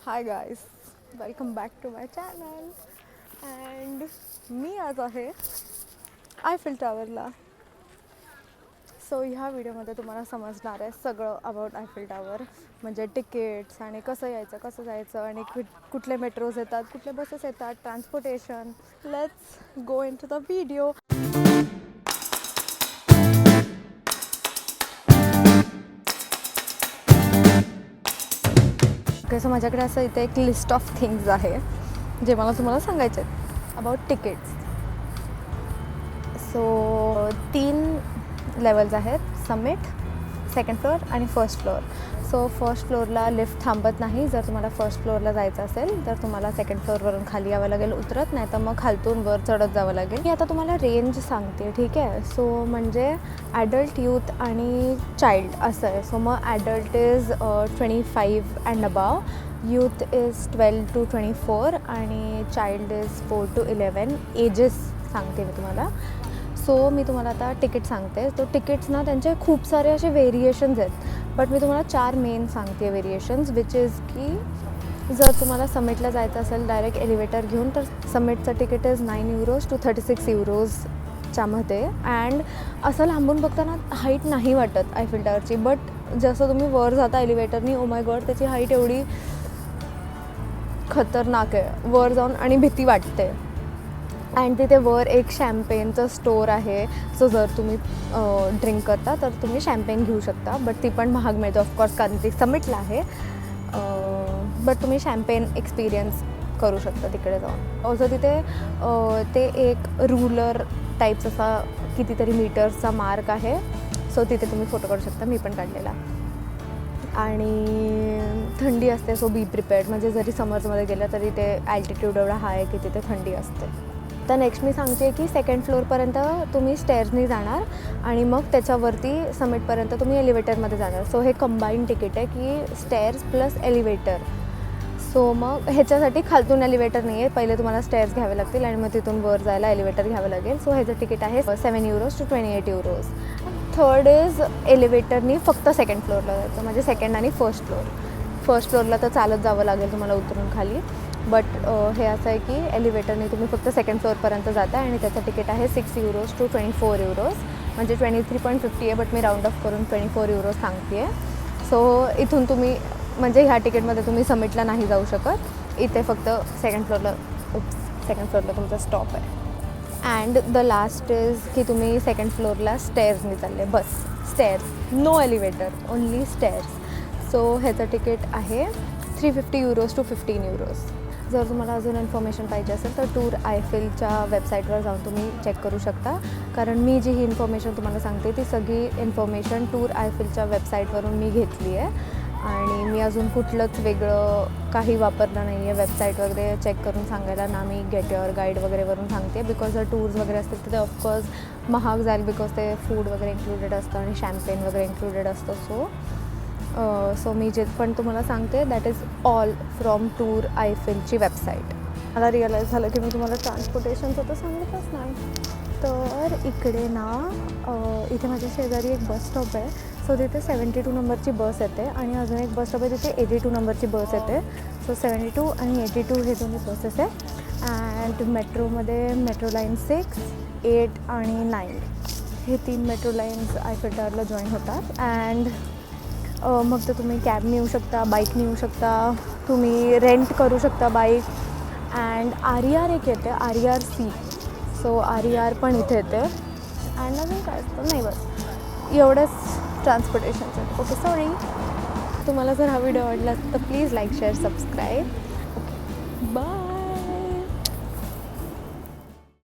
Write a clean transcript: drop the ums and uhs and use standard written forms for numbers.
High guys, welcome back to my channel. And मी आज आहे आयफेल टॉवरला. सो ह्या व्हिडिओमध्ये तुम्हाला समजणार आहे सगळं अबाउट आयफेल टॉवर, म्हणजे तिकीट्स आणि कसं यायचं, कसं जायचं आणि कुठले मेट्रोज येतात, कुठले बसेस येतात, transportation. Let's go into the video. So माझ्याकडे असं इथे एक लिस्ट ऑफ थिंग्स आहे जे मला तुम्हाला सांगायचे आहेत अबाउट तिकीट्स. सो 3 लेवल्स आहेत, समिट, सेकंड फ्लोअर आणि फर्स्ट फ्लोअर. सो फर्स्ट फ्लोअरला लिफ्ट थांबत नाही. जर तुम्हाला फर्स्ट फ्लोअरला जायचं असेल तर तुम्हाला सेकंड फ्लोअरवरून खाली यावं लागेल, उतरत नाही तर मग खालतून वर चढत जावं लागेल. मी आता तुम्हाला रेंज सांगते, ठीक आहे. सो म्हणजे ॲडल्ट, यूथ आणि चाइल्ड असं आहे. सो मग adult is 25 and above, youth is 12 to 24 आणि चाइल्ड इज 4 to 11. एजेस सांगते मी तुम्हाला. सो मी तुम्हाला आता तिकीट सांगते. तो तिकीट्स ना त्यांचे खूप सारे असे व्हेरिएशन्स आहेत, बट मी तुम्हाला 4 मेन सांगते व्हेरिएशन्स, विच इज की जर तुम्हाला समिटला जायचं असेल डायरेक्ट एलिव्हेटर घेऊन तर समिटचं ticket is 9 euros to 36 euros मध्ये. अँड असं लांबून बघताना हाईट नाही वाटत आयफेल टॉवरची, बट जसं तुम्ही वर जाता एलिव्हेटरनी, ओ माय गॉड त्याची हाईट एवढी खतरनाक आहे वर जाऊन आणि भीती वाटते. अँड तिथे वर एक शॅम्पेनचं स्टोअर आहे. सो जर तुम्ही ड्रिंक करता तर तुम्ही शॅम्पेन घेऊ शकता, बट ती पण महाग मिळते ऑफकोर्स कारण ती समिटला आहे. बट तुम्ही शॅम्पेन एक्सपिरियन्स करू शकता तिकडे जाऊन. ऑल्सो तिथे ते एक रूलर टाईप्स असा कितीतरी मीटर्सचा मार्क आहे. सो तिथे तुम्ही फोटो काढू शकता, मी पण काढलेला. आणि थंडी असते, सो बी प्रिपेअर्ड. म्हणजे जरी समर्समध्ये गेलं तरी ते ॲल्टिट्यूड एवढा हाय आहे की तिथे थंडी असते. तर नेक्स्ट मी सांगते की सेकंड फ्लोअरपर्यंत तुम्ही स्टेअर्सनी जाणार आणि मग त्याच्यावरती समिटपर्यंत तुम्ही एलिव्हेटरमध्ये जाणार. सो हे कंबाईंड तिकीट आहे की स्टेअर्स प्लस एलिव्हेटर. सो मग ह्याच्यासाठी खालतून एलिव्हेटर नाही आहे, पहिले तुम्हाला स्टेअर्स घ्यावे लागतील आणि मग तिथून वर जायला एलिव्हेटर घ्यावं लागेल. सो ह्याचं तिकीट आहे 7 euros to 28 euros. Third is एलिव्हेटरनी फक्त सेकंड फ्लोअरला जायचं, म्हणजे सेकंड आणि फर्स्ट फ्लोअर. फर्स्ट फ्लोअरला तर चालत जावं लागेल तुम्हाला उतरून खाली, बट हे असं आहे की एलिव्हेटरने तुम्ही फक्त सेकंड फ्लोअरपर्यंत जाता आणि त्याचं तिकीट आहे 6 euros to 24 euros, म्हणजे 23.50 आहे, बट मी राऊंड ऑफ करून 24 euros सांगते आहे. सो इथून तुम्ही म्हणजे ह्या तिकीटमध्ये तुम्ही समिटला नाही जाऊ शकत, इथे फक्त सेकंड फ्लोअरला तुमचा स्टॉप आहे. अँड द लास्ट इज की तुम्ही सेकंड फ्लोअरला स्टेअर्सनी चालले, बस stairs, no elevator, only stairs. So ह्याचं तिकीट आहे 350 euros to 15 euros. जर तुम्हाला अजून इन्फॉर्मेशन पाहिजे असेल तर टूर आयफेलच्या वेबसाईटवर जाऊन तुम्ही चेक करू शकता, कारण मी जी ही इन्फॉर्मेशन तुम्हाला सांगते ती सगळी इन्फॉर्मेशन टूर आयफेलच्या वेबसाईटवरून मी घेतली आहे आणि मी अजून कुठलंच वेगळं काही वापरलं नाही आहे वेबसाईट वगैरे चेक करून सांगायला ना. मी गेट युअर गाईड वगैरेवरून सांगते, बिकॉज जर टूर्स वगैरे असतील तर ते ऑफकोर्स महाग जाईल, बिकॉज ते फूड वगैरे इन्क्लुडेड असतं आणि शॅम्पेन वगैरे इन्क्लुडेड असतं. सो मी जे पण तुम्हाला सांगते that is all from tour आयफेलची वेबसाईट. मला रिअलाईज झालं की मी तुम्हाला ट्रान्सपोर्टेशनचं तर सांगितलंच नाही. तर इकडे ना इथे माझ्या शेजारी एक बस स्टॉप आहे. सो तिथे 72 नंबरची बस येते आणि अजून एक बस स्टॉप आहे तिथे 82 नंबरची बस येते. सो 72 आणि 82 हे दोन्ही बसेस आहे. अँड मेट्रोमध्ये मेट्रो लाईन 6, 8 आणि 9 हे 3 मेट्रो लाईन्स आयफेल टॉवरला जॉईन होतात. अँड मग तर तुम्ही कॅबने येऊ शकता, बाईकने येऊ शकता, तुम्ही रेंट करू शकता बाईक. अँड RER एक येते, RERC. सो RER पण इथे येते. अँड अजून काय असतं नाही, बस एवढंच ट्रान्सपोर्टेशनचं. Okay, sorry. तुम्हाला जर हा व्हिडिओ आवडला तर please like, share, subscribe. Bye.